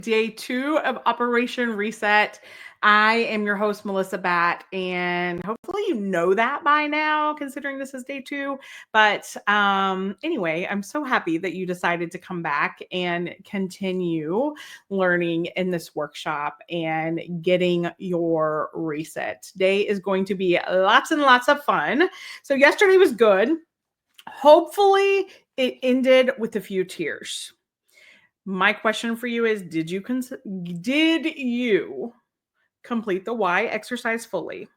Day 2 of Operation Reset. I am your host, Melissa Batt, and hopefully you know that by now, considering this is day 2. But anyway, I'm so happy that you decided to come back and continue learning in this workshop and getting your reset. Today is going to be lots and lots of fun. So yesterday was good. Hopefully it ended with a few tears. My question for you is, did you complete the why exercise fully?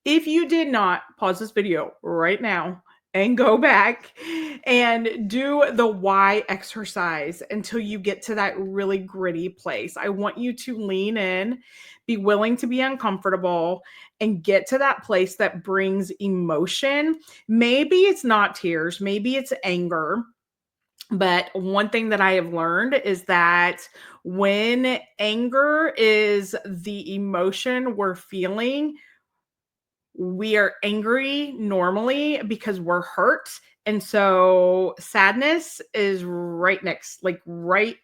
If you did not, pause this video right now and go back and do the why exercise until you get to that really gritty place. I want you to lean in, be willing to be uncomfortable, and get to that place that brings emotion. Maybe it's not tears, maybe it's anger. But one thing that I have learned is that when anger is the emotion we're feeling, we are angry normally because we're hurt. And so sadness is right next, like right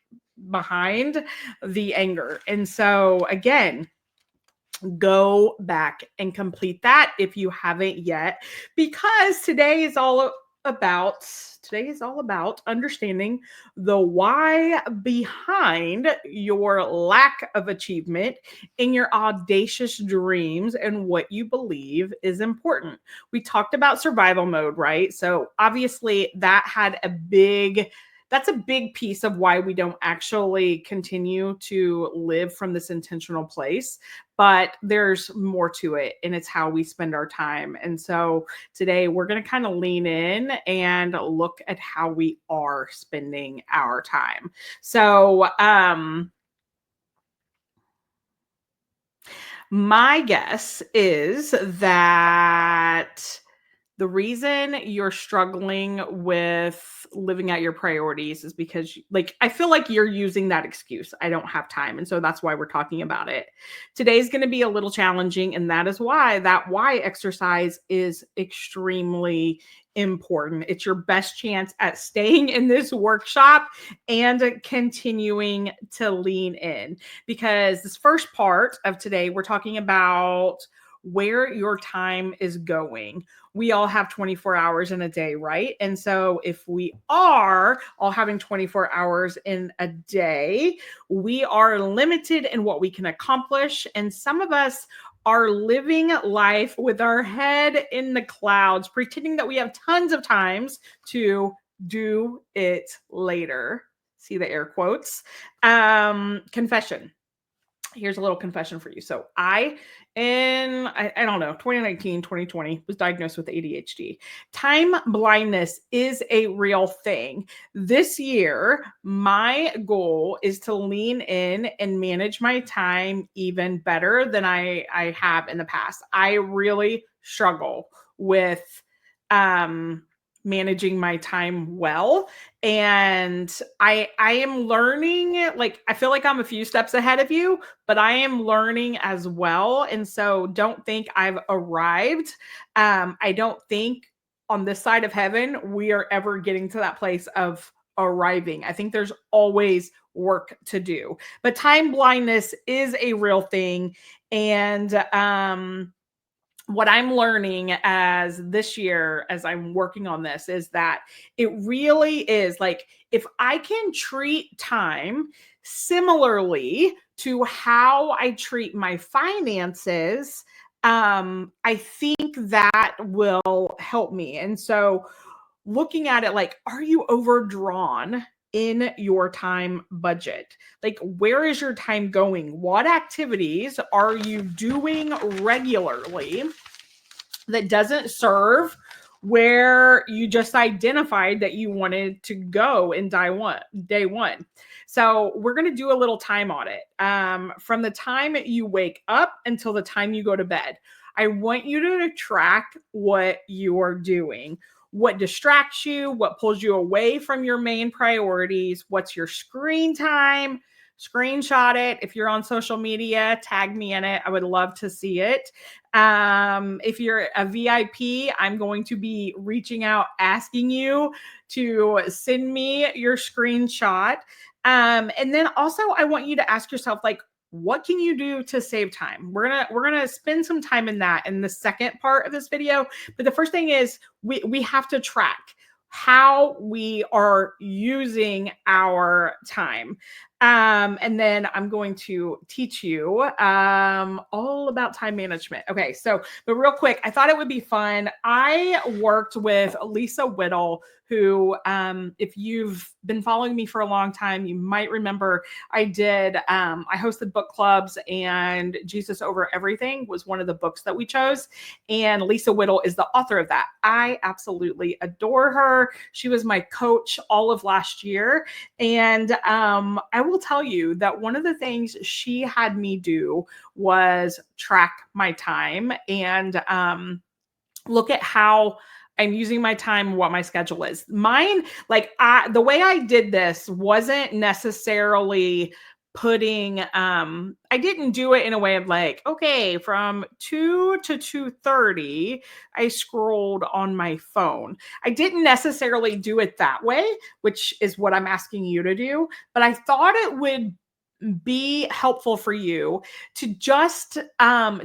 behind the anger. And so again, go back and complete that if you haven't yet, because today is all about understanding the why behind your lack of achievement in your audacious dreams and what you believe is important. We talked about survival mode, right? So obviously that's a big piece of why we don't actually continue to live from this intentional place. But there's more to it, and it's how we spend our time. And so today we're going to kind of lean in and look at how we are spending our time. So, my guess is that the reason you're struggling with living out your priorities is because, I feel like you're using that excuse. I don't have time. And so that's why we're talking about it. Today's going to be a little challenging. And that is why that why exercise is extremely important. It's your best chance at staying in this workshop and continuing to lean in. Because this first part of today, we're talking about where your time is going. We all have 24 hours in a day, right? And so if we are all having 24 hours in a day, we are limited in what we can accomplish. And some of us are living life with our head in the clouds, pretending that we have tons of times to do it later. See the air quotes. Confession. Here's a little confession for you. So I don't know, 2019, 2020 was diagnosed with ADHD. Time blindness is a real thing. This year, my goal is to lean in and manage my time even better than I have in the past. I really struggle with managing my time well. And I am learning, I feel like I'm a few steps ahead of you, but I am learning as well. And so don't think I've arrived. I don't think on this side of heaven, we are ever getting to that place of arriving. I think there's always work to do, but time blindness is a real thing. And, what I'm learning as this year, as I'm working on this, is that it really is if I can treat time similarly to how I treat my finances, I think that will help me. And so looking at it are you overdrawn in your time budget? Where is your time going? What activities are you doing regularly that doesn't serve where you just identified that you wanted to go in day one? So we're going to do a little time audit from the time you wake up until the time you go to bed. I want you to track what you are doing. What distracts you, what pulls you away from your main priorities, what's your screen time, screenshot it. If you're on social media, tag me in it. I would love to see it. If you're a VIP, I'm going to be reaching out, asking you to send me your screenshot. And then also I want you to ask yourself, like, what can you do to save time? We're gonna spend some time in that in the second part of this video. But the first thing is we have to track how we are using our time. And then I'm going to teach you all about time management. Okay, so but real quick, I thought it would be fun. I worked with Lisa Whittle, who, if you've been following me for a long time, you might remember I hosted book clubs, and Jesus Over Everything was one of the books that we chose. And Lisa Whittle is the author of that. I absolutely adore her. She was my coach all of last year. And I will tell you that one of the things she had me do was track my time and look at how I'm using my time, what my schedule is. Mine, like the way I did this wasn't necessarily putting I didn't do it in a way of like, okay, from 2 to 2:30 I scrolled on my phone. I didn't necessarily do it that way, which is what I'm asking you to do, but I thought it would be helpful for you to just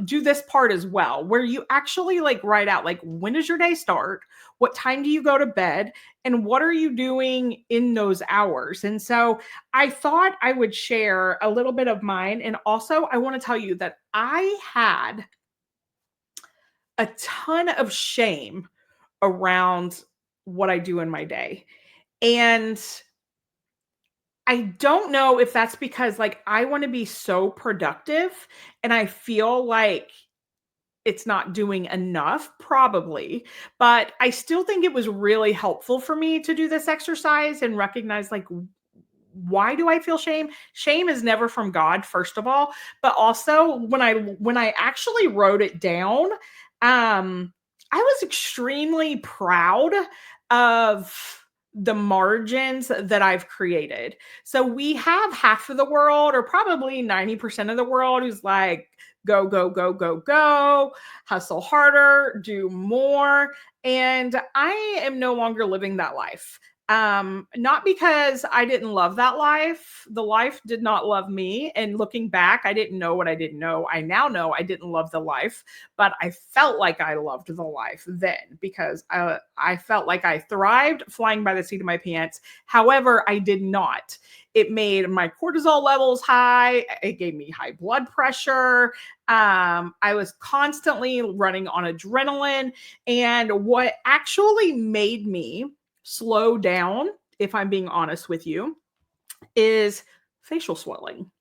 do this part as well, where you actually like write out, like, when does your day start, what time do you go to bed, and what are you doing in those hours. And so I thought I would share a little bit of mine. And also I want to tell you that I had a ton of shame around what I do in my day. And I don't know if that's because, like, I wanna be so productive and I feel like it's not doing enough, probably, but I still think it was really helpful for me to do this exercise and recognize, like, why do I feel shame? Shame is never from God, first of all, but also when I actually wrote it down, I was extremely proud of the margins that I've created. So we have half of the world, or probably 90% of the world, who's like, go, go, go, go, go, hustle harder, do more. And I am no longer living that life. Not because I didn't love that life. The life did not love me. And looking back, I didn't know what I didn't know. I now know I didn't love the life, but I felt like I loved the life then, because I felt like I thrived flying by the seat of my pants. However, I did not. It made my cortisol levels high. It gave me high blood pressure. I was constantly running on adrenaline. And what actually made me slow down, if I'm being honest with you, is facial swelling.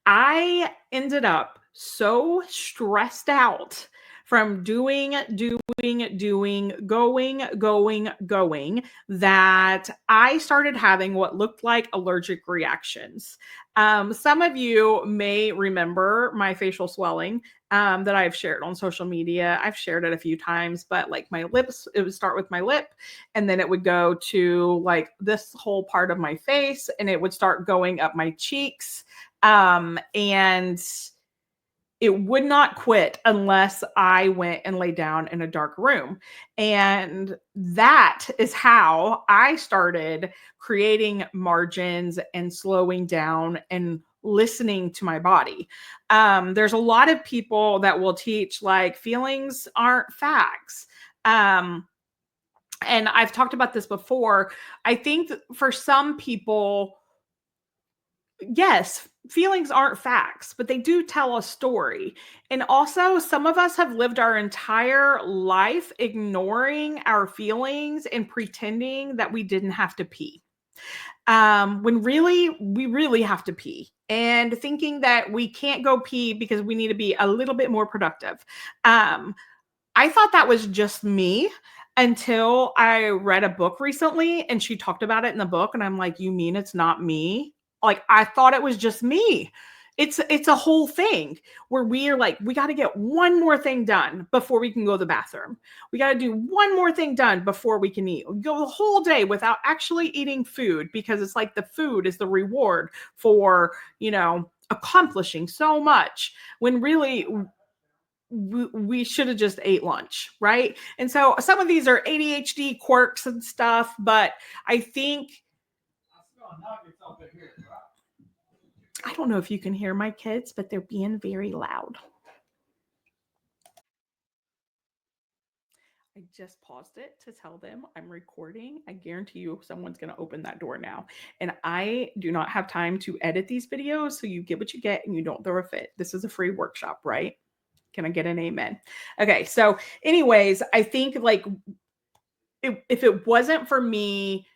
I ended up so stressed out from doing, going, that I started having what looked like allergic reactions. Some of you may remember my facial swelling that I've shared on social media. I've shared it a few times, but like my lips, it would start with my lip, and then it would go to like this whole part of my face, and it would start going up my cheeks. And it would not quit unless I went and lay down in a dark room. And that is how I started creating margins and slowing down and listening to my body. There's a lot of people that will teach like feelings aren't facts. And I've talked about this before. I think for some people, yes, feelings aren't facts, but they do tell a story. And also, some of us have lived our entire life ignoring our feelings and pretending that we didn't have to pee. When really, we really have to pee, and thinking that we can't go pee because we need to be a little bit more productive. Um, I thought that was just me until I read a book recently and she talked about it in the book, and I'm like, "You mean it's not me?" Like, I thought it was just me. It's a whole thing where we are like, we got to get one more thing done before we can go to the bathroom. We got to do one more thing done before we can eat. We go the whole day without actually eating food, because it's like the food is the reward for, accomplishing so much, when really we should have just ate lunch, right? And so some of these are ADHD quirks and stuff, but I think I don't know if you can hear my kids, but they're being very loud. I just paused it to tell them I'm recording. I guarantee you someone's going to open that door now. And I do not have time to edit these videos. So you get what you get and you don't throw a fit. This is a free workshop, right? Can I get an amen? Okay. So, anyways, I think like if it wasn't for me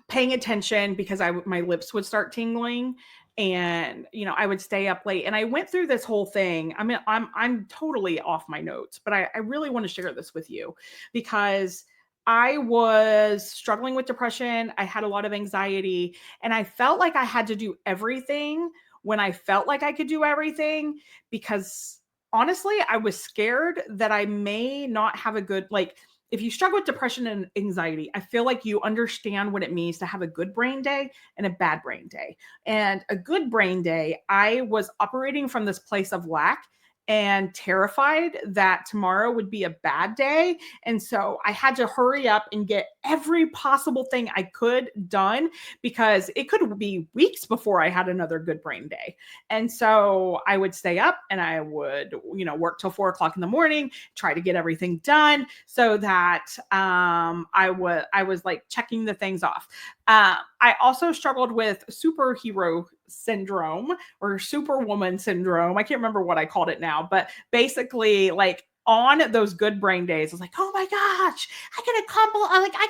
paying attention because my lips would start tingling and I would stay up late and I went through this whole thing. I mean, I'm totally off my notes, but I really want to share this with you because I was struggling with depression. I had a lot of anxiety and I felt like I had to do everything when I felt like I could do everything because honestly, I was scared that I may not have a good like if you struggle with depression and anxiety, I feel like you understand what it means to have a good brain day and a bad brain day. And a good brain day, I was operating from this place of lack and terrified that tomorrow would be a bad day. And so I had to hurry up and get every possible thing I could done because it could be weeks before I had another good brain day. And so I would stay up and I would, work till 4 o'clock in the morning, try to get everything done so that I was like checking the things off. I also struggled with superhero syndrome or superwoman syndrome. I can't remember what I called it now, but basically, like on those good brain days, I was like, oh my gosh, I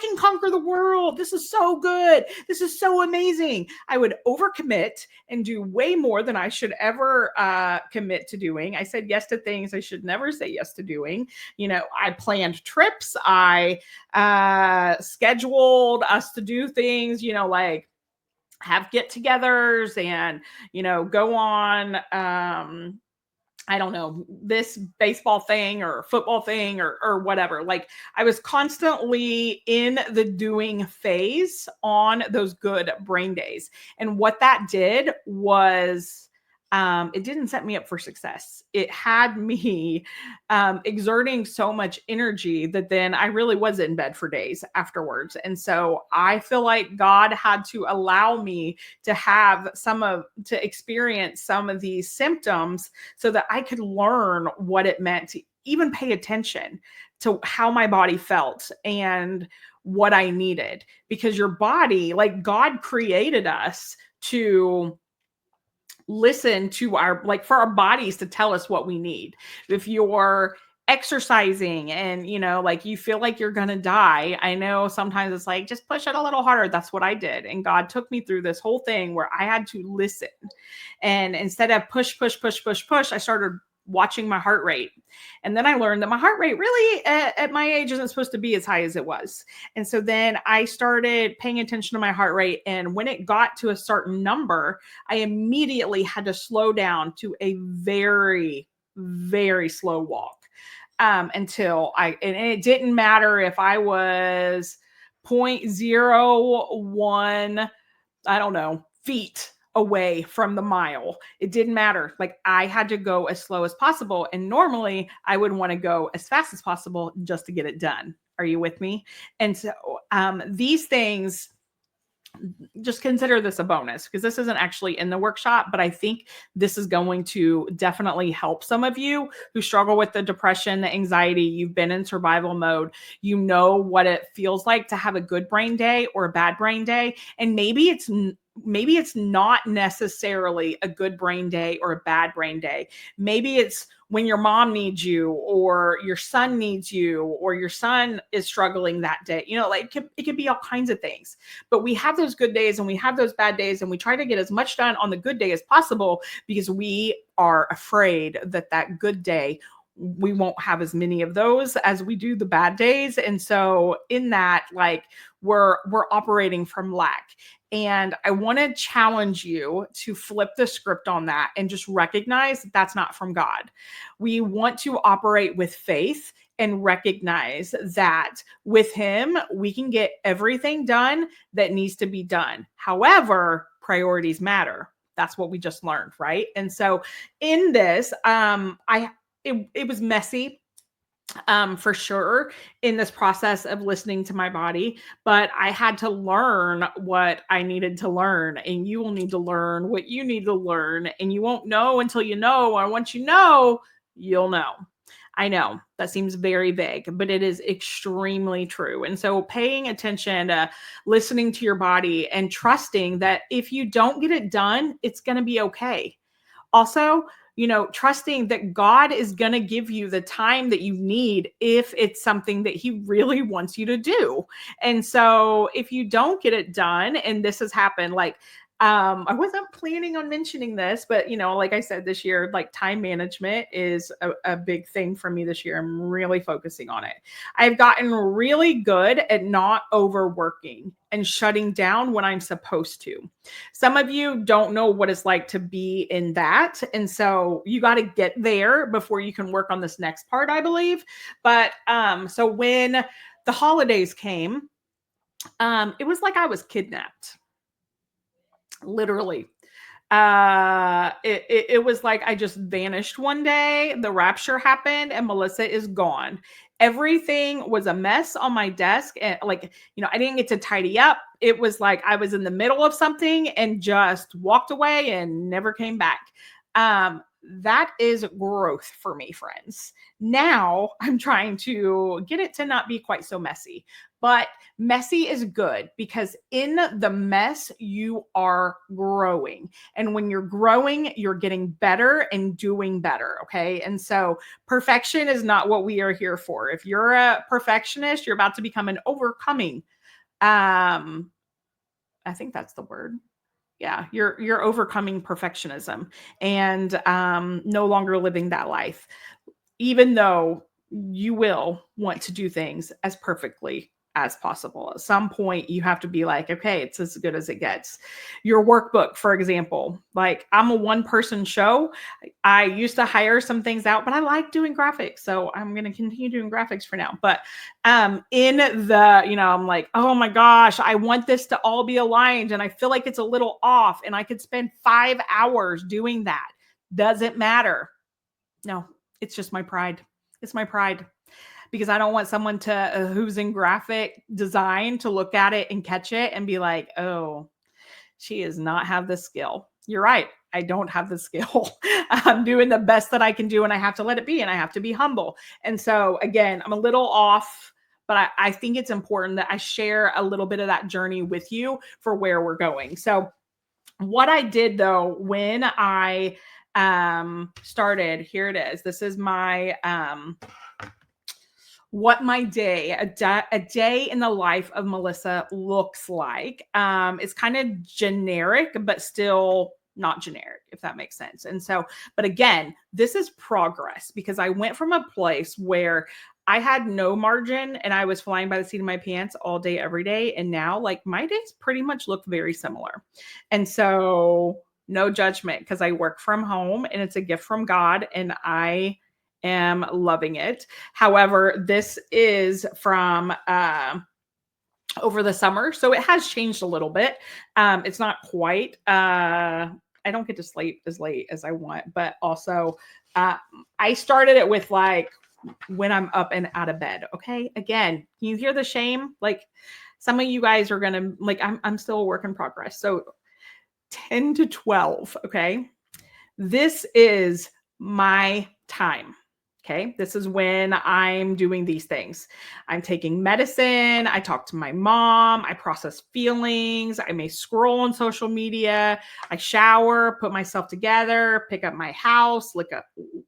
can conquer the world. This is so good. This is so amazing. I would overcommit and do way more than I should ever commit to doing. I said yes to things I should never say yes to doing. I planned trips. I scheduled us to do things, like have get-togethers and go on I don't know, this baseball thing or football thing or whatever. Like I was constantly in the doing phase on those good brain days. And what that did was it didn't set me up for success. It had me exerting so much energy that then I really was in bed for days afterwards. And so I feel like God had to allow me to experience some of these symptoms so that I could learn what it meant to even pay attention to how my body felt and what I needed. Because your body, like God created us to listen to for our bodies to tell us what we need. If you're exercising and like you feel like you're gonna die, I know sometimes it's like just push it a little harder. That's what I did, and God took me through this whole thing where I had to listen, and instead of push push push push push, I started watching my heart rate. And then I learned that my heart rate really at my age isn't supposed to be as high as it was. And so then I started paying attention to my heart rate. And when it got to a certain number, I immediately had to slow down to a very, very slow walk and it didn't matter if I was 0.01, I don't know, feet away from the mile. It didn't matter. Like I had to go as slow as possible. And normally I would want to go as fast as possible just to get it done. Are you with me? And so these things, just consider this a bonus because this isn't actually in the workshop, but I think this is going to definitely help some of you who struggle with the depression, the anxiety. You've been in survival mode. You know what it feels like to have a good brain day or a bad brain day. And maybe it's not necessarily a good brain day or a bad brain day. Maybe it's when your mom needs you or your son needs you or your son is struggling that day. Like it could be all kinds of things. But we have those good days and we have those bad days, and we try to get as much done on the good day as possible because we are afraid that good day we won't have as many of those as we do the bad days. And so in that, like we're operating from lack. And I want to challenge you to flip the script on that and just recognize that that's not from God. We want to operate with faith and recognize that with Him, we can get everything done that needs to be done. However, priorities matter. That's what we just learned, right? And so in this, it was messy. for sure in this process of listening to my body, but I had to learn what I needed to learn, and you will need to learn what you need to learn, and you won't know until you know, and once you know, you'll know. I know that seems very vague, but it is extremely true. And so paying attention to listening to your body and trusting that if you don't get it done, it's going to be okay. Also, trusting that God is going to give you the time that you need if it's something that he really wants you to do. And so if you don't get it done, and this has happened, like, I wasn't planning on mentioning this, but like I said, this year, like time management is a big thing for me this year. I'm really focusing on it. I've gotten really good at not overworking and shutting down when I'm supposed to. Some of you don't know what it's like to be in that. And so you got to get there before you can work on this next part, I believe. But so when the holidays came, it was like I was kidnapped, literally. It was like I just vanished one day. The rapture happened and Melissa is gone. Everything was a mess on my desk, and like, I didn't get to tidy up. It was like I was in the middle of something and just walked away and never came back. That is growth for me, friends. Now I'm trying to get it to not be quite so messy, but messy is good because in the mess, you are growing. And when you're growing, you're getting better and doing better. Okay. And so perfection is not what we are here for. If you're a perfectionist, you're about to become an overcoming. I think that's the word. Yeah, you're overcoming perfectionism and no longer living that life, even though you will want to do things as perfectly as possible. At some point, you have to be like, okay, it's as good as it gets. Your workbook, for example, like I'm a one person show. I used to hire some things out, but I like doing graphics. So I'm going to continue doing graphics for now. But in the, I'm like, oh my gosh, I want this to all be aligned. And I feel like it's a little off. And I could spend 5 hours doing that. Doesn't matter. No, it's just my pride. It's my pride because I don't want someone to who's in graphic design to look at it and catch it and be like, "Oh, she does not have the skill." You're right. I don't have the skill. I'm doing the best that I can do and I have to let it be and I have to be humble. And so again, I'm a little off, but I think it's important that I share a little bit of that journey with you for where we're going. So what I did though, when I started, here it is. This is my what my day, a day in the life of Melissa looks like. It's kind of generic, but still not generic, if that makes sense. And so, but again, this is progress because I went from a place where I had no margin and I was flying by the seat of my pants all day, every day. And now, like, my days pretty much look very similar. And so, no judgment because I work from home and it's a gift from God and I am loving it. However, this is from over the summer, so it has changed a little bit. It's not quite. I don't get to sleep as late as I want, but also I started it with like when I'm up and out of bed. Okay, again, can you hear the shame? Like some of you guys are gonna like. I'm still a work in progress. So 10 to 12. Okay, this is my time. Okay. This is when I'm doing these things. I'm taking medicine. I talk to my mom. I process feelings. I may scroll on social media. I shower, put myself together, pick up my house, look up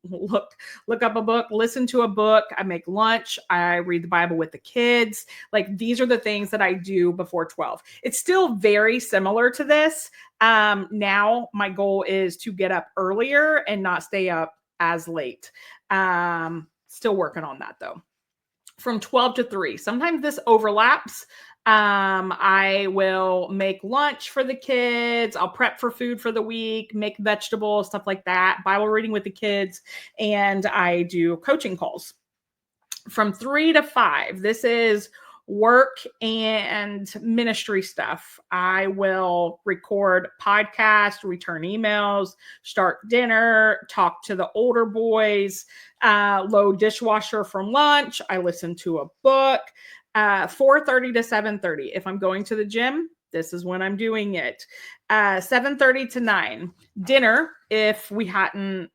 a book, listen to a book. I make lunch. I read the Bible with the kids. Like these are the things that I do before 12. It's still very similar to this. Now my goal is to get up earlier and not stay up as late. Still working on that though. From 12 to 3. Sometimes this overlaps. I will make lunch for the kids. I'll prep for food for the week, make vegetables, stuff like that, Bible reading with the kids, and I do coaching calls. From 3 to 5, this is work and ministry stuff. I will record podcasts, return emails, start dinner, talk to the older boys, load dishwasher from lunch. I listen to a book. 4:30 to 7:30. If I'm going to the gym, this is when I'm doing it. 7:30 to 9. Dinner, if we hadn't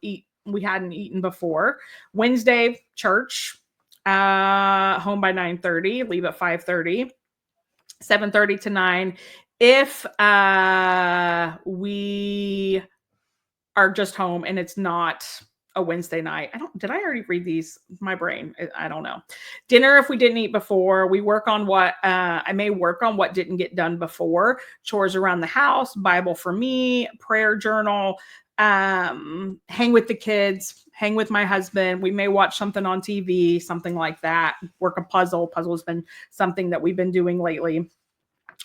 eaten before. Wednesday, church. Home by 9:30, leave at 5:30. 7:30 to 9. If we are just home and it's not a Wednesday night. Did I already read these? My brain, I don't know. Dinner, if we didn't eat before, we work on I may work on what didn't get done before. Chores around the house, Bible for me, prayer journal, hang with the kids, hang with my husband. We may watch something on TV, something like that. Work a puzzle. Puzzle has been something that we've been doing lately.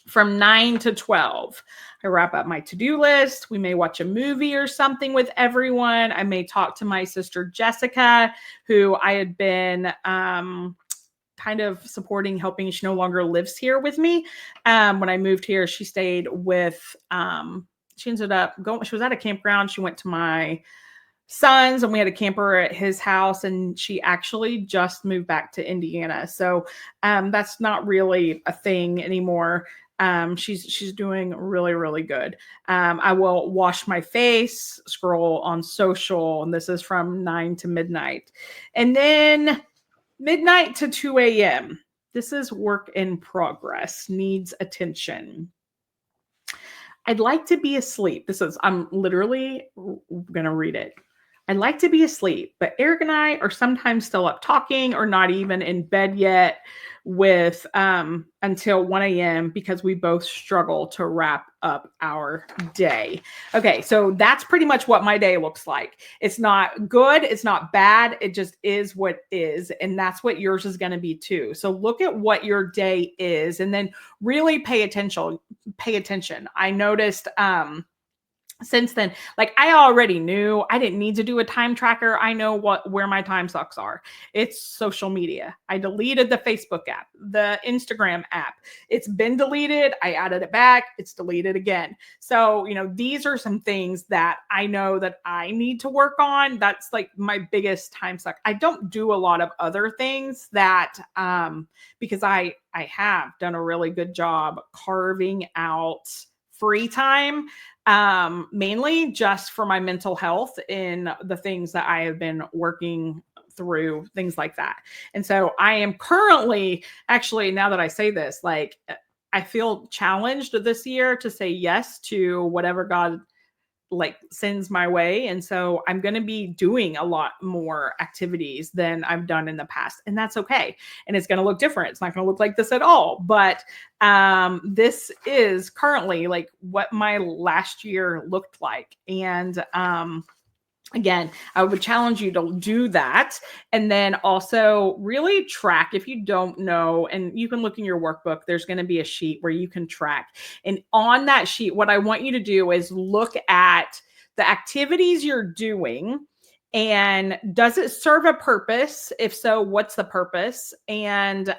From 9 to 12, I wrap up my to-do list. We may watch a movie or something with everyone. I may talk to my sister, Jessica, who I had been kind of supporting, helping. She no longer lives here with me. When I moved here, she stayed with, she ended up going, she was at a campground. She went to my son's and we had a camper at his house, and she actually just moved back to Indiana. So that's not really a thing anymore. She's doing really, really good. I will wash my face, scroll on social, and this is from 9 to midnight. And then midnight to 2 a.m. This is work in progress, needs attention. I'd like to be asleep. I'm literally going to read it. I'd like to be asleep, but Eric and I are sometimes still up talking or not even in bed yet with until 1 a.m. because we both struggle to wrap up our day. Okay, so that's pretty much what my day looks like. It's not good, it's not bad, it just is what is, and that's what yours is going to be too. So look at what your day is and then really pay attention. I noticed since then, like I already knew I didn't need to do a time tracker. I know where my time sucks are. It's social media. I deleted the Facebook app, the Instagram app. It's been deleted. I added it back. It's deleted again. So, these are some things that I know that I need to work on. That's like my biggest time suck. I don't do a lot of other things that, because I have done a really good job carving out free time, mainly just for my mental health in the things that I have been working through, things like that. And so I am currently, actually, now that I say this, like I feel challenged this year to say yes to whatever God sends my way. And so I'm going to be doing a lot more activities than I've done in the past. And that's okay. And it's going to look different. It's not going to look like this at all. But this is currently like what my last year looked like. And again, I would challenge you to do that. And then also really track if you don't know, and you can look in your workbook, there's going to be a sheet where you can track. And on that sheet, what I want you to do is look at the activities you're doing and does it serve a purpose? If so, what's the purpose? And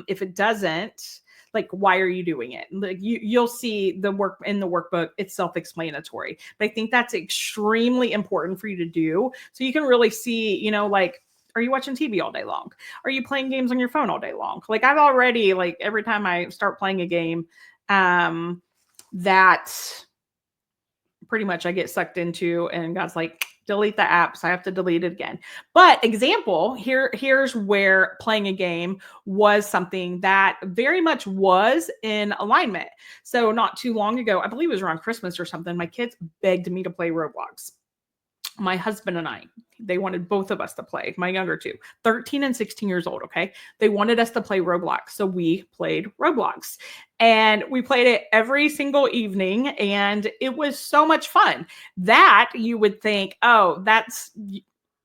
if it doesn't, like, why are you doing it? Like you'll see the work in the workbook. It's self-explanatory, but I think that's extremely important for you to do. So you can really see, are you watching TV all day long? Are you playing games on your phone all day long? Like I've already, like every time I start playing a game, that pretty much I get sucked into, and God's like, delete the app. So I have to delete it again. But example, here's where playing a game was something that very much was in alignment. So not too long ago, I believe it was around Christmas or something, my kids begged me to play Roblox. My husband and I, they wanted both of us to play, my younger two, 13 and 16 years old. Okay. They wanted us to play Roblox. So we played Roblox and we played it every single evening. And it was so much fun that you would think, oh, that's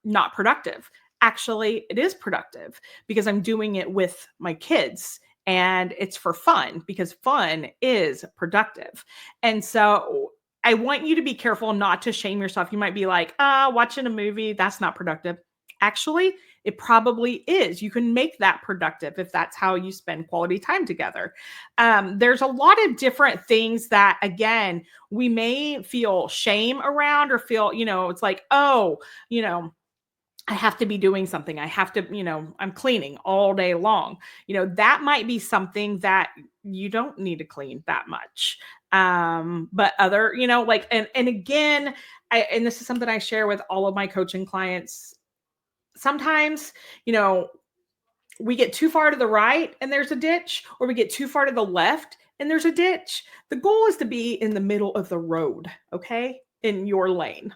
not productive. Actually, it is productive because I'm doing it with my kids. And it's for fun because fun is productive. And so I want you to be careful not to shame yourself. You might be like, watching a movie, that's not productive. Actually, it probably is. You can make that productive if that's how you spend quality time together. There's a lot of different things that, again, we may feel shame around or feel, it's like, oh, you know, I have to be doing something. I have to, I'm cleaning all day long. That might be something that you don't need to clean that much. But other, like, and again, and this is something I share with all of my coaching clients. Sometimes, you know, we get too far to the right and there's a ditch, or we get too far to the left and there's a ditch. The goal is to be in the middle of the road, okay? In your lane.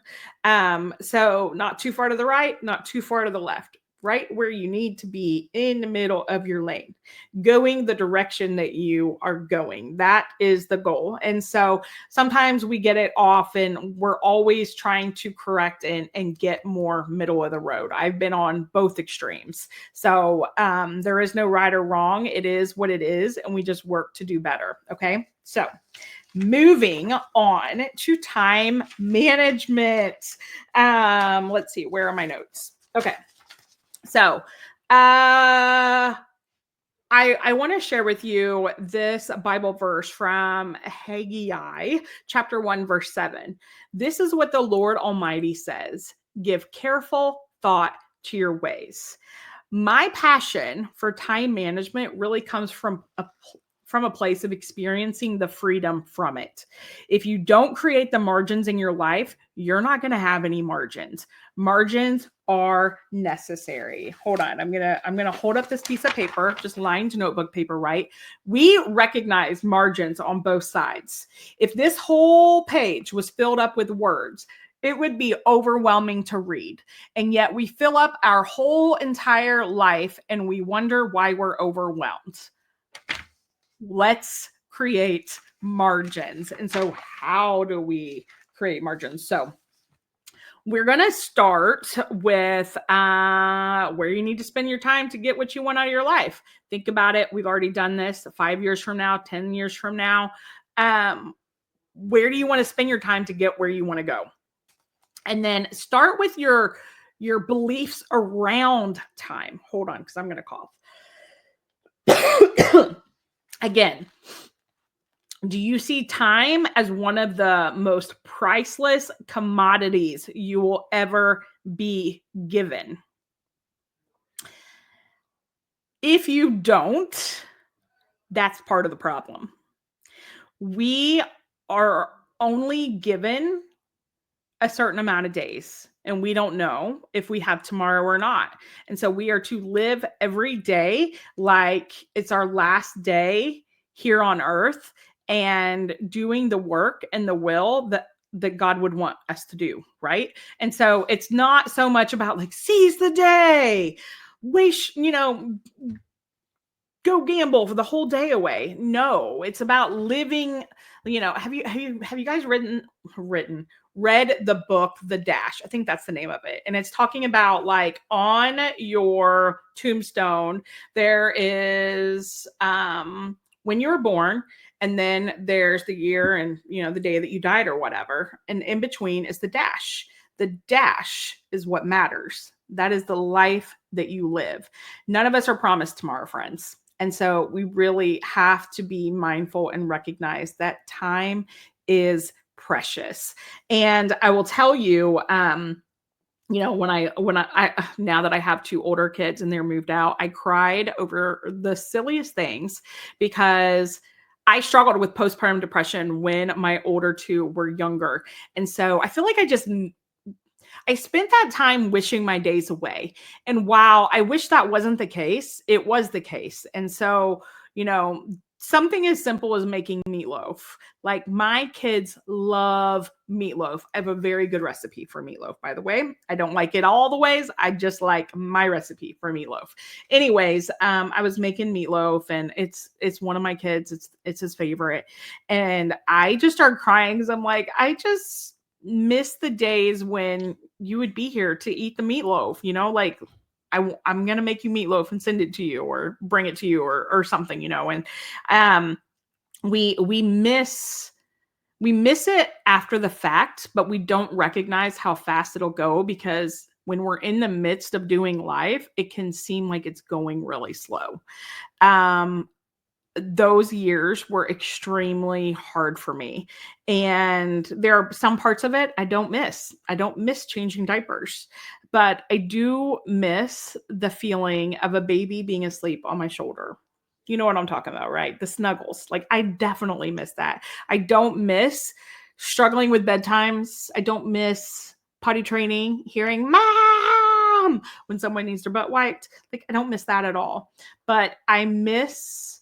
So not too far to the right, not too far to the left, right where you need to be in the middle of your lane, going the direction that you are going. That is the goal. And so sometimes we get it off and we're always trying to correct and get more middle of the road. I've been on both extremes. So there is no right or wrong. It is what it is. And we just work to do better. Okay. So moving on to time management. Let's see, where are my notes? Okay. So I want to share with you this Bible verse from Haggai, chapter 1, verse 7. This is what the Lord Almighty says: give careful thought to your ways. My passion for time management really comes from a place of experiencing the freedom from it. If you don't create the margins in your life, you're not going to have any margins. Margins are necessary. Hold on. I'm going to hold up this piece of paper, just lined notebook paper, right? We recognize margins on both sides. If this whole page was filled up with words, it would be overwhelming to read. And yet we fill up our whole entire life and we wonder why we're overwhelmed. Let's create margins. And so how do we create margins? So we're going to start with where you need to spend your time to get what you want out of your life. Think about it. We've already done this 5 years from now, 10 years from now. Where do you want to spend your time to get where you want to go? And then start with your beliefs around time. Hold on, because I'm going to cough. Again, do you see time as one of the most priceless commodities you will ever be given? If you don't, that's part of the problem. We are only given a certain amount of days, and we don't know if we have tomorrow or not. And so we are to live every day like it's our last day here on earth and doing the work and the will that God would want us to do, right? And so it's not so much about like seize the day, wish, go gamble for the whole day away. No, it's about living. Have you guys read the book The Dash? I think that's the name of it. And it's talking about like on your tombstone there is when you were born, and then there's the year and the day that you died or whatever, and in between is the dash. The dash is what matters. That is the life that you live. None of us are promised tomorrow, friends. And so we really have to be mindful and recognize that time is precious. And I will tell you, when I now that I have 2 older kids and they're moved out, I cried over the silliest things because I struggled with postpartum depression when my older 2 were younger. And so I feel like I spent that time wishing my days away. And while I wish that wasn't the case, it was the case. And so, something as simple as making meatloaf. Like my kids love meatloaf. I have a very good recipe for meatloaf, by the way. I don't like it all the ways. I just like my recipe for meatloaf. Anyways, I was making meatloaf and it's one of my kids. It's his favorite. And I just started crying because I'm like, I just miss the days when you would be here to eat the meatloaf, like I'm going to make you meatloaf and send it to you or bring it to you or something, and we miss it after the fact, but we don't recognize how fast it'll go because when we're in the midst of doing life, it can seem like it's going really slow. Um, those years were extremely hard for me. And there are some parts of it I don't miss. I don't miss changing diapers, but I do miss the feeling of a baby being asleep on my shoulder. You know what I'm talking about, right? The snuggles. Like, I definitely miss that. I don't miss struggling with bedtimes. I don't miss potty training, hearing mom when someone needs their butt wiped. Like, I don't miss that at all. But I miss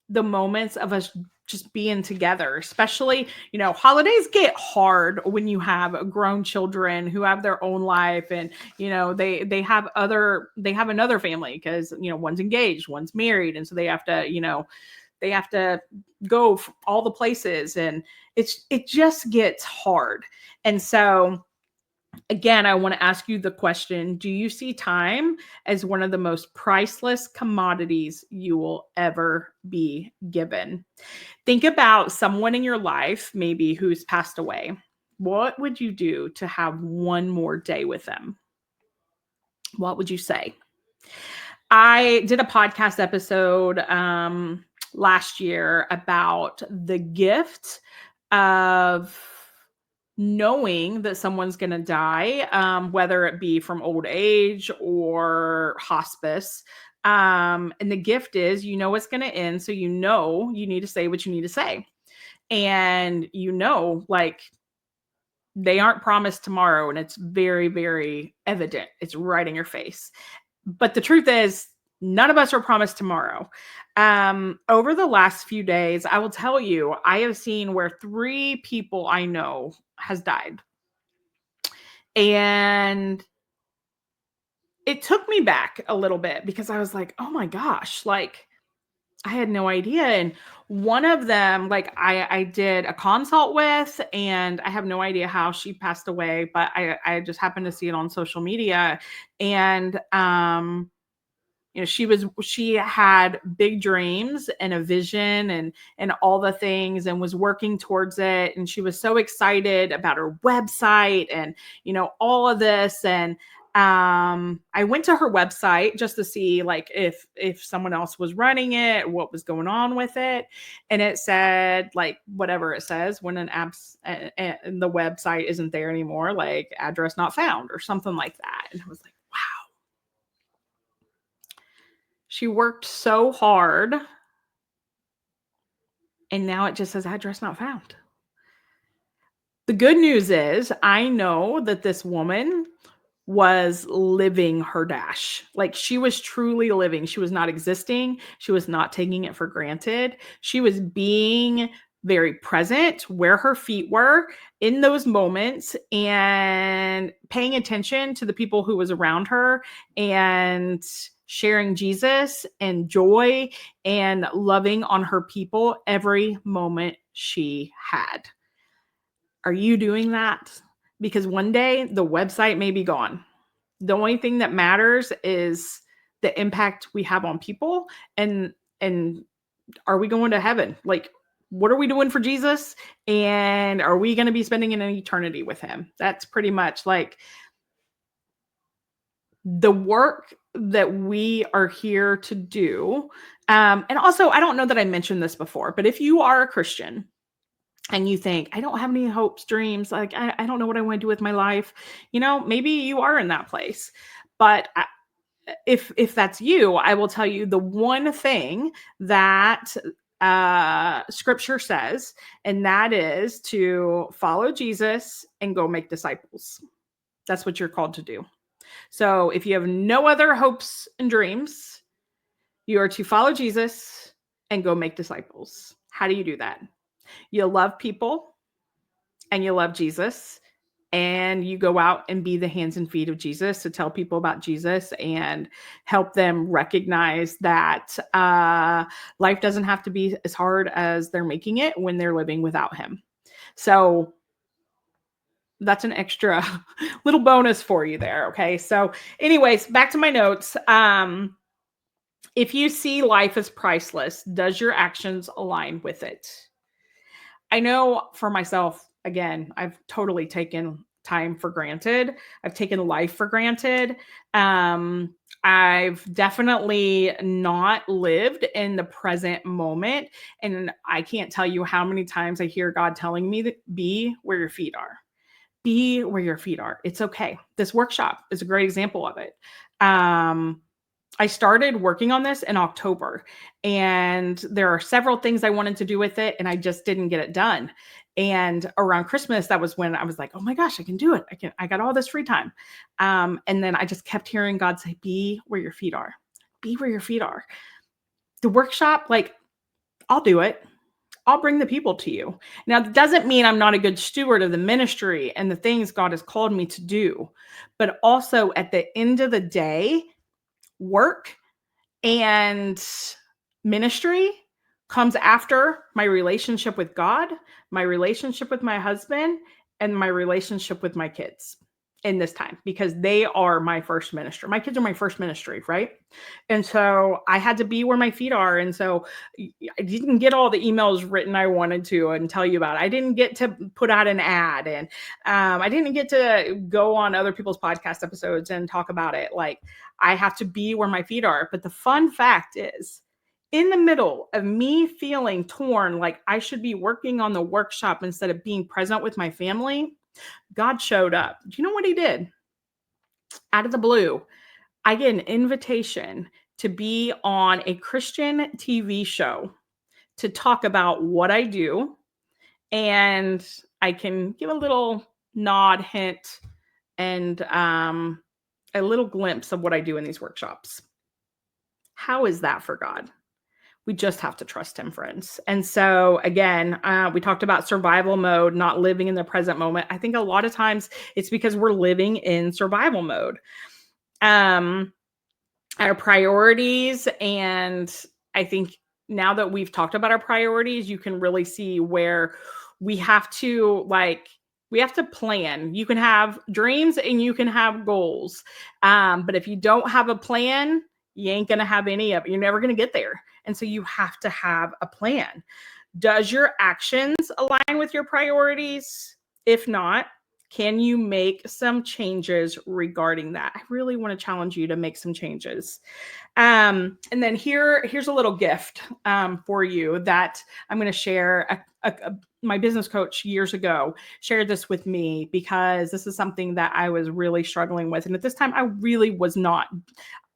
the moments of us just being together, especially, holidays get hard when you have grown children who have their own life, and they have another family, because one's engaged, one's married, and so they have to go all the places, and it just gets hard. And so, again, I want to ask you the question: do you see time as one of the most priceless commodities you will ever be given? Think about someone in your life, maybe, who's passed away. What would you do to have one more day with them? What would you say? I did a podcast episode last year about the gift of knowing that someone's going to die, whether it be from old age or hospice. And the gift is, it's going to end. So, you need to say what you need to say. And, like, they aren't promised tomorrow. And it's very, very evident. It's right in your face. But the truth is, none of us are promised tomorrow. Over the last few days, I will tell you, I have seen where 3 people I know has died. And it took me back a little bit, because I was like, oh my gosh, like, I had no idea. And one of them, like, I did a consult with, and I have no idea how she passed away, but I just happened to see it on social media. And she had big dreams and a vision, and all the things, and was working towards it, and she was so excited about her website, and all of this. And I went to her website just to see, like, if someone else was running it, what was going on with it. And it said, like, whatever it says when an apps and the website isn't there anymore, like, address not found or something like that. And I was like, she worked so hard, and now it just says address not found. The good news is, I know that this woman was living her dash. Like, she was truly living. She was not existing. She was not taking it for granted. She was being very present where her feet were in those moments, and paying attention to the people who was around her, and sharing Jesus and joy and loving on her people every moment she had. Are you doing that? Because one day the website may be gone. The only thing that matters is the impact we have on people, and are we going to heaven? Like, what are we doing for Jesus? And are we going to be spending an eternity with him? That's pretty much, like, the work that we are here to do. And also, I don't know that I mentioned this before, but if you are a Christian and you think, I don't have any hopes, dreams, like, I don't know what I want to do with my life, maybe you are in that place. But if that's you, I will tell you the one thing that scripture says, and that is to follow Jesus and go make disciples. That's what you're called to do. So if you have no other hopes and dreams, you are to follow Jesus and go make disciples. How do you do that? You love people, and you love Jesus, and you go out and be the hands and feet of Jesus to tell people about Jesus and help them recognize that life doesn't have to be as hard as they're making it when they're living without him. So that's an extra little bonus for you there. Okay. So anyways, back to my notes. If you see life as priceless, does your actions align with it? I know for myself, again, I've totally taken time for granted. I've taken life for granted. I've definitely not lived in the present moment. And I can't tell you how many times I hear God telling me that be where your feet are. Be where your feet are. It's okay. This workshop is a great example of it. I started working on this in October, and there are several things I wanted to do with it, and I just didn't get it done. And around Christmas, that was when I was like, oh my gosh, I can do it. I got all this free time. And then I just kept hearing God say, be where your feet are. Be where your feet are. The workshop, like, I'll do it. I'll bring the people to you. Now, that doesn't mean I'm not a good steward of the ministry and the things God has called me to do. But also at the end of the day, work and ministry comes after my relationship with God, my relationship with my husband, and my relationship with my kids in this time, because they are my first ministry. My kids are my first ministry, right? And so I had to be where my feet are. And so I didn't get all the emails written I wanted to and tell you about it. I didn't get to put out an ad, and I didn't get to go on other people's podcast episodes and talk about it. Like, I have to be where my feet are. But the fun fact is, in the middle of me feeling torn, like I should be working on the workshop instead of being present with my family, God showed up. Do you know what he did? Out of the blue, I get an invitation to be on a Christian TV show to talk about what I do. And I can give a little nod, hint, and a little glimpse of what I do in these workshops. How is that for God? We just have to trust him, friends. And so again, we talked about survival mode, not living in the present moment. I think a lot of times it's because we're living in survival mode. Our priorities, and I think now that we've talked about our priorities, you can really see where we have to plan. You can have dreams and you can have goals. But if you don't have a plan, you ain't going to have any of it. You're never going to get there. And so you have to have a plan. Does your actions align with your priorities? If not, can you make some changes regarding that? I really want to challenge you to make some changes. And then here's a little gift for you that I'm going to share. My business coach years ago shared this with me because this is something that I was really struggling with. And at this time, I really was not.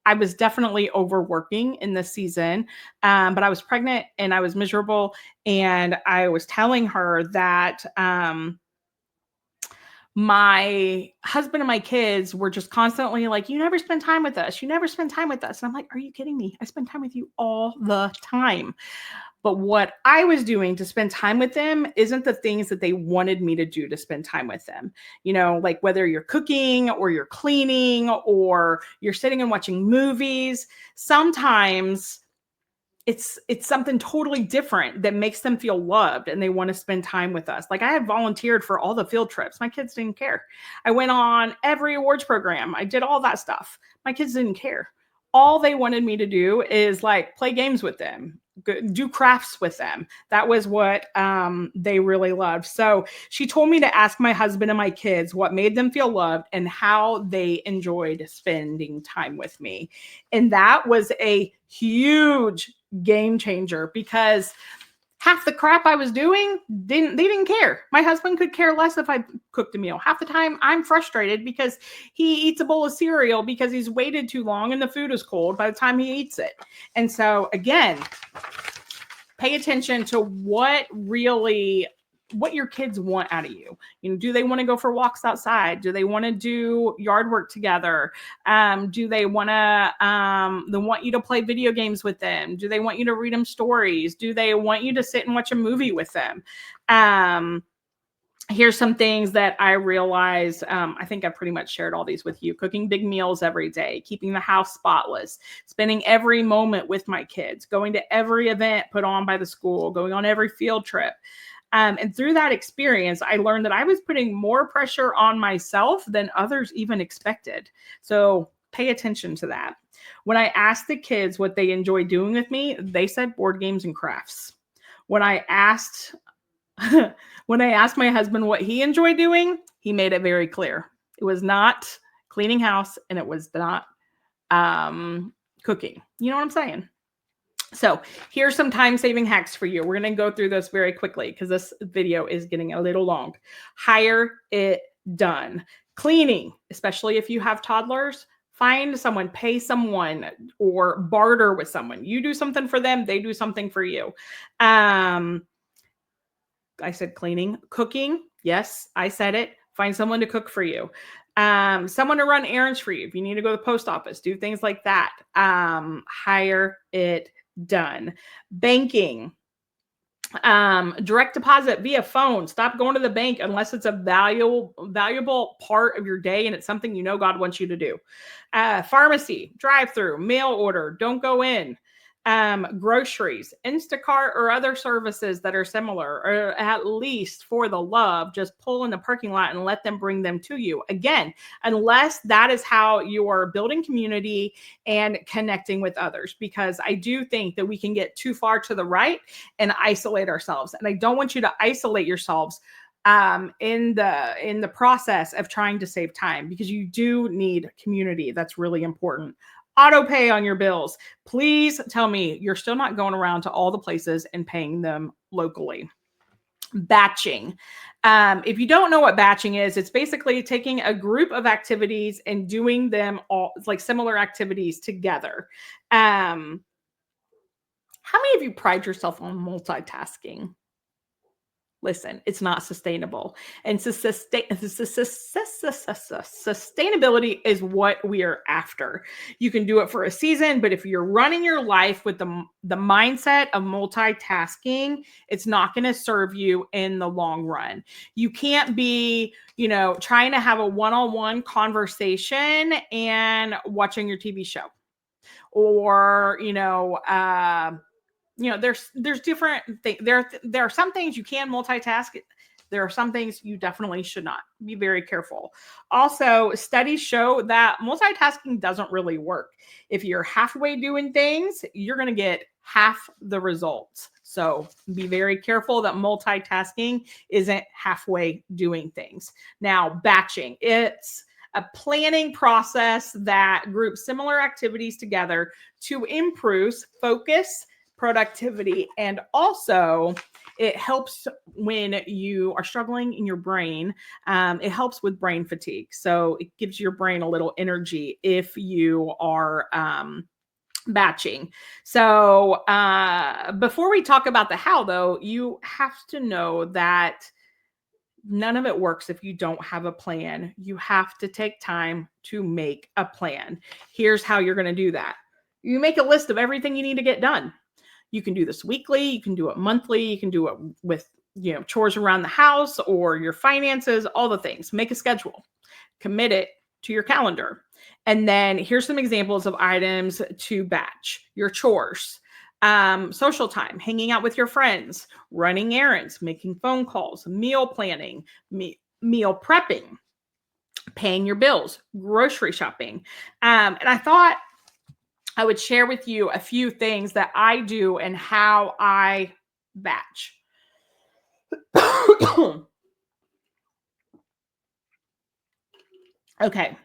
I was definitely overworking in this season, but I was pregnant and I was miserable. And I was telling her that my husband and my kids were just constantly like, you never spend time with us. You never spend time with us. And I'm like, are you kidding me? I spend time with you all the time. But what I was doing to spend time with them isn't the things that they wanted me to do to spend time with them. You know, like whether you're cooking or you're cleaning or you're sitting and watching movies, sometimes it's something totally different that makes them feel loved and they want to spend time with us. Like I had volunteered for all the field trips. My kids didn't care. I went on every awards program. I did all that stuff. My kids didn't care. All they wanted me to do is like play games with them, do crafts with them. That was what they really loved. So she told me to ask my husband and my kids what made them feel loved and how they enjoyed spending time with me. And that was a huge game changer because half the crap I was doing, they didn't care. My husband could care less if I cooked a meal. Half the time I'm frustrated because he eats a bowl of cereal because he's waited too long and the food is cold by the time he eats it. And so again, pay attention to what your kids want out of you. You know, do they want to go for walks outside? Do they want to do yard work together? Do they want you to play video games with them? Do they want you to read them stories? Do they want you to sit and watch a movie with them? Here's some things that I realized. I think I pretty much shared all these with you. Cooking big meals every day, keeping the house spotless, spending every moment with my kids, going to every event put on by the school, going on every field trip. And through that experience, I learned that I was putting more pressure on myself than others even expected. So pay attention to that. When I asked the kids what they enjoy doing with me, they said board games and crafts. When I asked my husband what he enjoyed doing, He made it very clear. It was not cleaning house and it was not cooking. You know what I'm saying? So here's some time-saving hacks for you. We're going to go through this very quickly because this video is getting a little long. Hire it done. Cleaning, especially if you have toddlers, find someone, pay someone, or barter with someone. You do something for them, they do something for you. I said cleaning. Cooking, yes, I said it. Find someone to cook for you. Someone to run errands for you. If you need to go to the post office, do things like that. Hire it done. Banking, direct deposit via phone. Stop going to the bank unless it's a valuable part of your day and it's something you know God wants you to do. Pharmacy, drive-through, mail order, don't go in. Groceries, Instacart, or other services that are similar, or at least for the love, just pull in the parking lot and let them bring them to you. Again, unless that is how you are building community and connecting with others, because I do think that we can get too far to the right and isolate ourselves. And I don't want you to isolate yourselves in the process of trying to save time, because you do need community. That's really important. Auto pay on your bills. Please tell me you're still not going around to all the places and paying them locally. Batching. If you don't know what batching is, it's basically taking a group of activities and doing them all, like similar activities together. How many of you pride yourself on multitasking? Listen, it's not sustainable. And sustainability is what we are after. You can do it for a season, but if you're running your life with the mindset of multitasking, it's not going to serve you in the long run. You can't be, trying to have a one-on-one conversation and watching your TV show. Or, there's different things. There are some things you can multitask. There are some things you definitely should not. Be very careful. Also, studies show that multitasking doesn't really work. If you're halfway doing things, you're going to get half the results. So be very careful that multitasking isn't halfway doing things. Now, batching. It's a planning process that groups similar activities together to improve focus, productivity, and also it helps when you are struggling in your brain. It helps with brain fatigue. So it gives your brain a little energy if you are batching. So before we talk about the how, though, you have to know that none of it works if you don't have a plan. You have to take time to make a plan. Here's how you're going to do that. You make a list of everything you need to get done. You can do this weekly, you can do it monthly, you can do it with, chores around the house or your finances, all the things. Make a schedule, commit it to your calendar. And then here's some examples of items to batch: your chores, social time, hanging out with your friends, running errands, making phone calls, meal planning, meal prepping, paying your bills, grocery shopping. And I thought I would share with you a few things that I do and how I batch. Okay,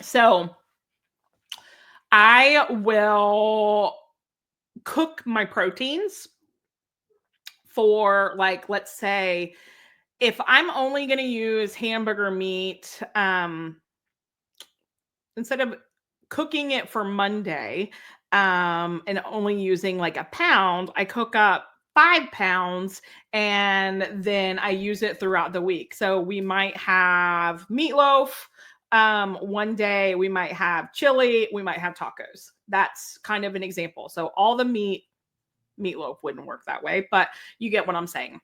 so I will cook my proteins for, like, let's say, if I'm only going to use hamburger meat, instead of cooking it for Monday and only using like a pound, I cook up 5 pounds and then I use it throughout the week. So we might have meatloaf. One day we might have chili, we might have tacos. That's kind of an example. So all the meatloaf wouldn't work that way, but you get what I'm saying.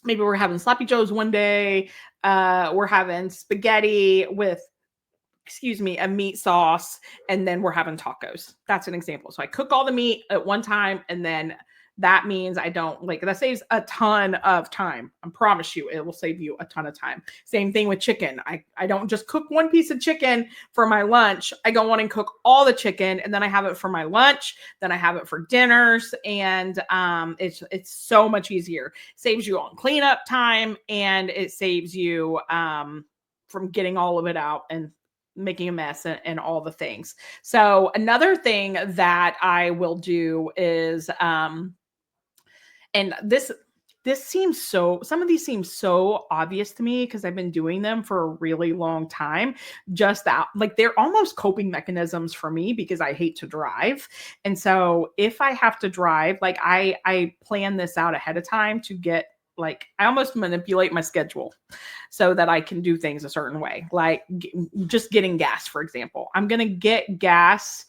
Maybe we're having sloppy joes one day. We're having spaghetti with, a meat sauce, and then we're having tacos. That's an example. So I cook all the meat at one time, and then that means that saves a ton of time. I promise you, it will save you a ton of time. Same thing with chicken. I don't just cook one piece of chicken for my lunch. I go on and cook all the chicken, and then I have it for my lunch. Then I have it for dinners, and it's so much easier. Saves you on cleanup time, and it saves you from getting all of it out and making a mess and all the things. So another thing that I will do is and this seems so some of these seem so obvious to me because I've been doing them for a really long time. Just that, like, they're almost coping mechanisms for me because I hate to drive. And so if I have to drive, like, I plan this out ahead of time to get, like, I almost manipulate my schedule so that I can do things a certain way. Like just getting gas, for example. I'm going to get gas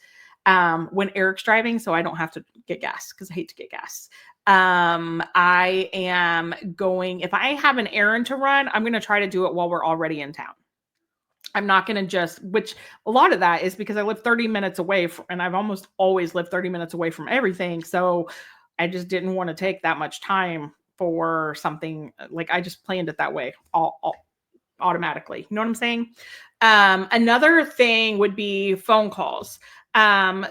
when Eric's driving so I don't have to get gas because I hate to get gas. I am going, if I have an errand to run, I'm going to try to do it while we're already in town. I'm not going to just, which a lot of that is because I live 30 minutes away from, and I've almost always lived 30 minutes away from everything. So I just didn't want to take that much time for something. Like I just planned it that way all automatically. You know what I'm saying? Another thing would be phone calls.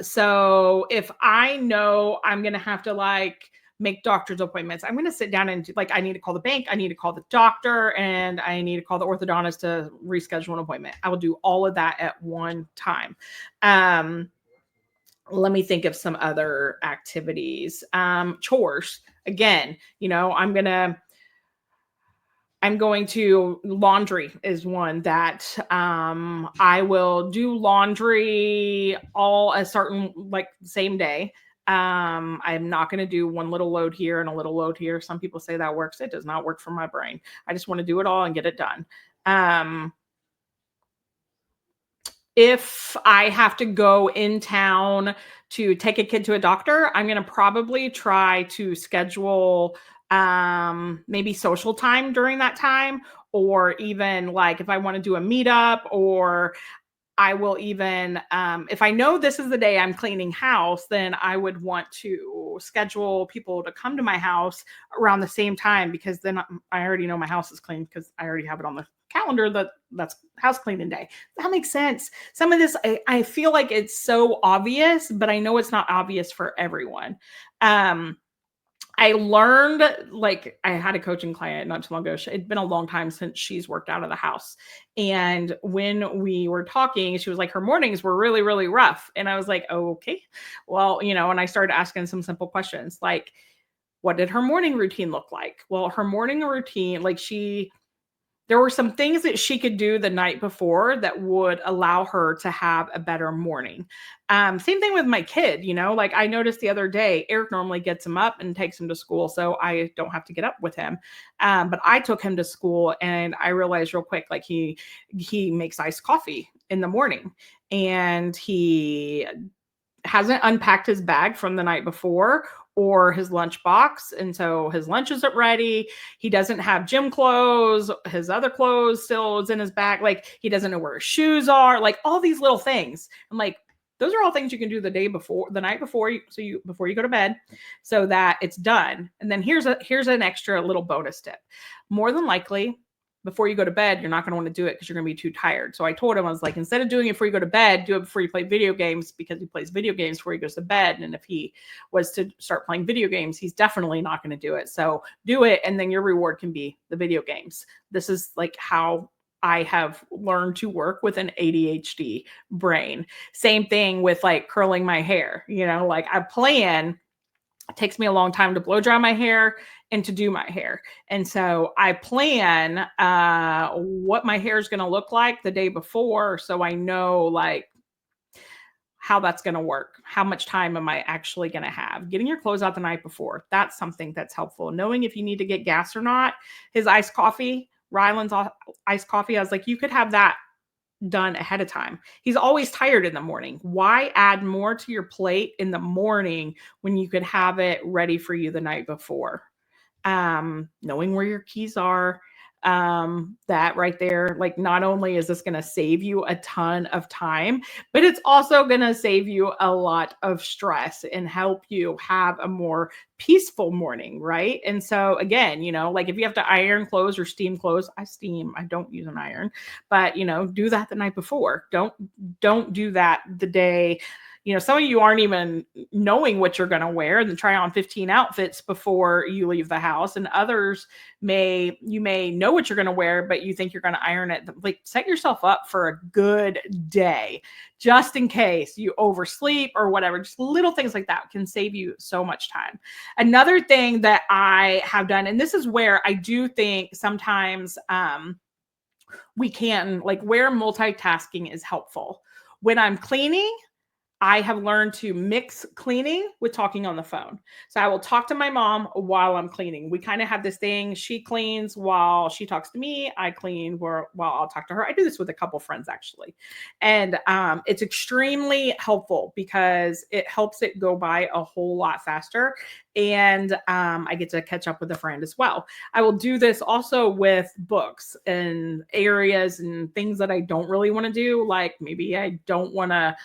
So if I know I'm going to have to like make doctor's appointments, I'm going to sit down and do, like, I need to call the bank, I need to call the doctor, and I need to call the orthodontist to reschedule an appointment. I will do all of that at one time. Let me think of some other activities. Chores. Again, you know, I'm going to laundry is one that I will do laundry all a certain like same day. I'm not going to do one little load here and a little load here. Some people say that works. It does not work for my brain. I just want to do it all and get it done. If I have to go in town to take a kid to a doctor, I'm going to probably try to schedule maybe social time during that time, or even like if I want to do a meetup, or I will even, if I know this is the day I'm cleaning house, then I would want to schedule people to come to my house around the same time, because then I already know my house is clean because I already have it on the calendar that's house cleaning day. That makes sense. Some of this, I feel like it's so obvious, but I know it's not obvious for everyone. I learned, like, I had a coaching client not too long ago. It'd been a long time since she's worked out of the house. And when we were talking, she was like, her mornings were really, really rough. And I was like, oh, okay, well, you know, and I started asking some simple questions like, what did her morning routine look like? Well, her morning routine, like there were some things that she could do the night before that would allow her to have a better morning. Same thing with my kid, you know, like I noticed the other day, Eric normally gets him up and takes him to school, so I don't have to get up with him. But I took him to school and I realized real quick, like he makes iced coffee in the morning, and he hasn't unpacked his bag from the night before or his lunch box. And so his lunch isn't ready. He doesn't have gym clothes. His other clothes still is in his bag. Like he doesn't know where his shoes are, like all these little things. I'm like, those are all things you can do the night before before you go to bed, so that it's done. And then here's an extra little bonus tip. More than likely, before you go to bed, you're not going to want to do it because you're going to be too tired. So I told him, I was like, instead of doing it before you go to bed, do it before you play video games, because he plays video games before he goes to bed. And if he was to start playing video games, he's definitely not going to do it. So do it. And then your reward can be the video games. This is like how I have learned to work with an ADHD brain. Same thing with like curling my hair, you know, like I plan. It takes me a long time to blow dry my hair and to do my hair. And so I plan what my hair is going to look like the day before, so I know like how that's going to work. How much time am I actually going to have? Getting your clothes out the night before, that's something that's helpful. Knowing if you need to get gas or not. His iced coffee, Ryland's iced coffee, I was like, you could have that done ahead of time. He's always tired in the morning. Why add more to your plate in the morning when you could have it ready for you the night before? Knowing where your keys are, that right there, like not only is this going to save you a ton of time, but it's also going to save you a lot of stress and help you have a more peaceful morning, right? And so again, you know, like if you have to iron clothes or steam clothes, I don't use an iron, but you know, do that the night before. Don't do that the day, some of you aren't even knowing what you're going to wear and try on 15 outfits before you leave the house. And others you may know what you're going to wear, but you think you're going to iron it. Like, set yourself up for a good day, just in case you oversleep or whatever. Just little things like that can save you so much time. Another thing that I have done, and this is where I do think sometimes we can, like, where multitasking is helpful. When I'm cleaning, I have learned to mix cleaning with talking on the phone. So I will talk to my mom while I'm cleaning. We kind of have this thing. She cleans while she talks to me. I clean while I'll talk to her. I do this with a couple friends, actually. And it's extremely helpful because it helps it go by a whole lot faster. And I get to catch up with a friend as well. I will do this also with books and areas and things that I don't really want to do. Like, maybe I don't want to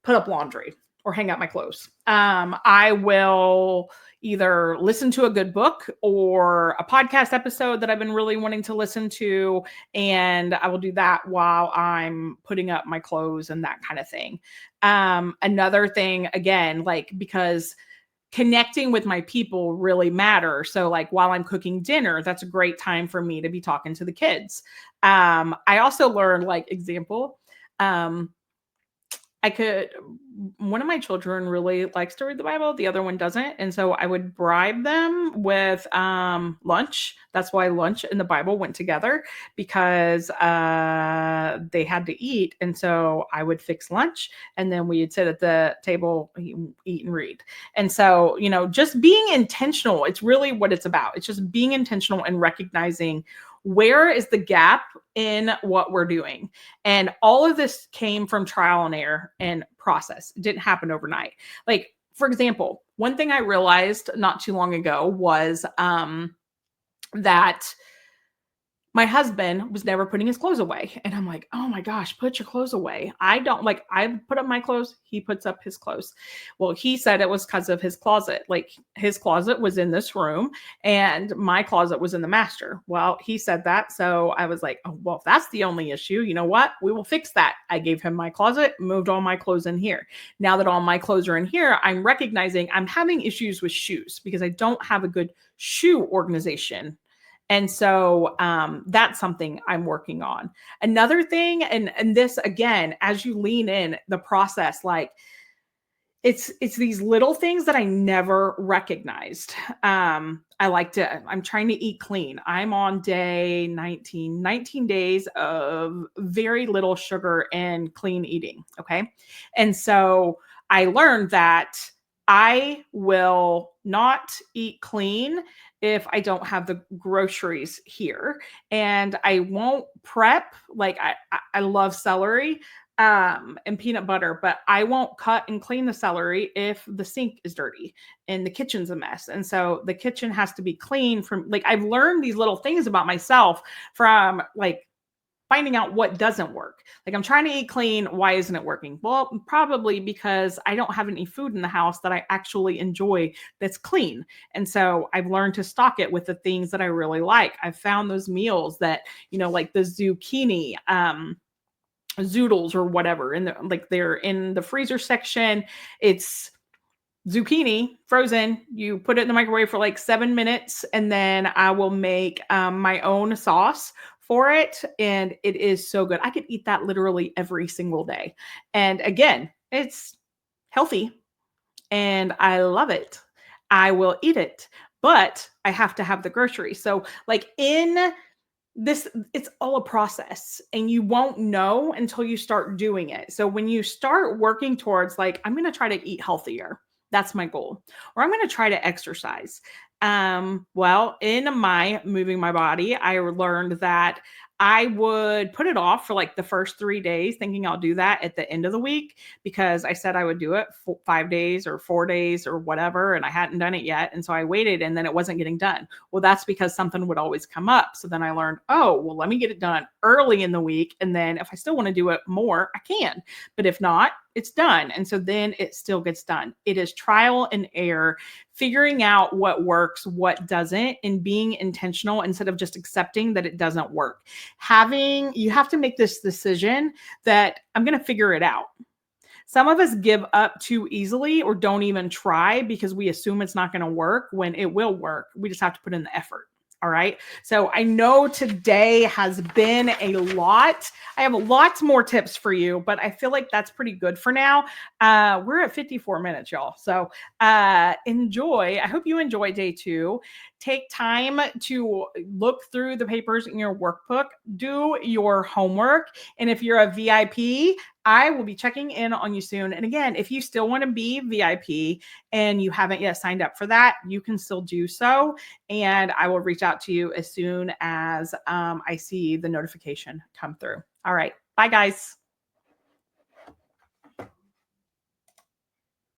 put up laundry or hang out my clothes. I will either listen to a good book or a podcast episode that I've been really wanting to listen to, and I will do that while I'm putting up my clothes and that kind of thing. Another thing, again, like, because connecting with my people really matter. So, like, while I'm cooking dinner, that's a great time for me to be talking to the kids. I also learned, like, example, one of my children really likes to read the Bible. The other one doesn't. And so I would bribe them with lunch. That's why lunch and the Bible went together, because they had to eat. And so I would fix lunch, and then we'd sit at the table, eat and read. And so, just being intentional, it's really what it's about. It's just being intentional and recognizing where is the gap in what we're doing. And all of this came from trial and error and process. It didn't happen overnight. Like, for example, one thing I realized not too long ago was that my husband was never putting his clothes away. And I'm like, oh my gosh, put your clothes away. I put up my clothes. He puts up his clothes. Well, he said it was because of his closet. Like, his closet was in this room and my closet was in the master. Well, he said that. So I was like, oh, well, if that's the only issue, you know what? We will fix that. I gave him my closet, moved all my clothes in here. Now that all my clothes are in here, I'm recognizing I'm having issues with shoes because I don't have a good shoe organization. And so that's something I'm working on. Another thing, and this, again, as you lean in the process, like, it's these little things that I never recognized. I'm trying to eat clean. I'm on day 19 days of very little sugar and clean eating. Okay. And so I learned that I will not eat clean if I don't have the groceries here, and I won't prep. Like, I love celery and peanut butter, but I won't cut and clean the celery if the sink is dirty and the kitchen's a mess. And so the kitchen has to be clean from, like, I've learned these little things about myself from, like, finding out what doesn't work. Like, I'm trying to eat clean. Why isn't it working? Well, probably because I don't have any food in the house that I actually enjoy that's clean. And so I've learned to stock it with the things that I really like. I've found those meals that, like the zucchini, zoodles or whatever, they're in the freezer section. It's zucchini frozen. You put it in the microwave for like 7 minutes, and then I will make my own sauce for it. And it is so good. I could eat that literally every single day. And again, it's healthy and I love it. I will eat it, but I have to have the groceries. So, like, in this, it's all a process, and you won't know until you start doing it. So when you start working towards, like, I'm going to try to eat healthier, that's my goal, or I'm going to try to exercise. Well, in my moving my body, I learned that I would put it off for like the first 3 days, thinking I'll do that at the end of the week, because I said I would do it 5 days or 4 days or whatever. And I hadn't done it yet. And so I waited, and then it wasn't getting done. Well, that's because something would always come up. So then I learned, oh, well, let me get it done early in the week. And then if I still want to do it more, I can. But if not, it's done. And so then it still gets done. It is trial and error, figuring out what works, what doesn't, and being intentional instead of just accepting that it doesn't work. You have to make this decision that I'm going to figure it out. Some of us give up too easily or don't even try because we assume it's not going to work when it will work. We just have to put in the effort. All right. So I know today has been a lot. I have lots more tips for you, but I feel like that's pretty good for now. We're at 54 minutes, y'all. So enjoy. I hope you enjoy day 2. Take time to look through the papers in your workbook, do your homework. And if you're a VIP, I will be checking in on you soon. And again, if you still want to be VIP and you haven't yet signed up for that, you can still do so. And I will reach out to you as soon as I see the notification come through. All right. Bye, guys.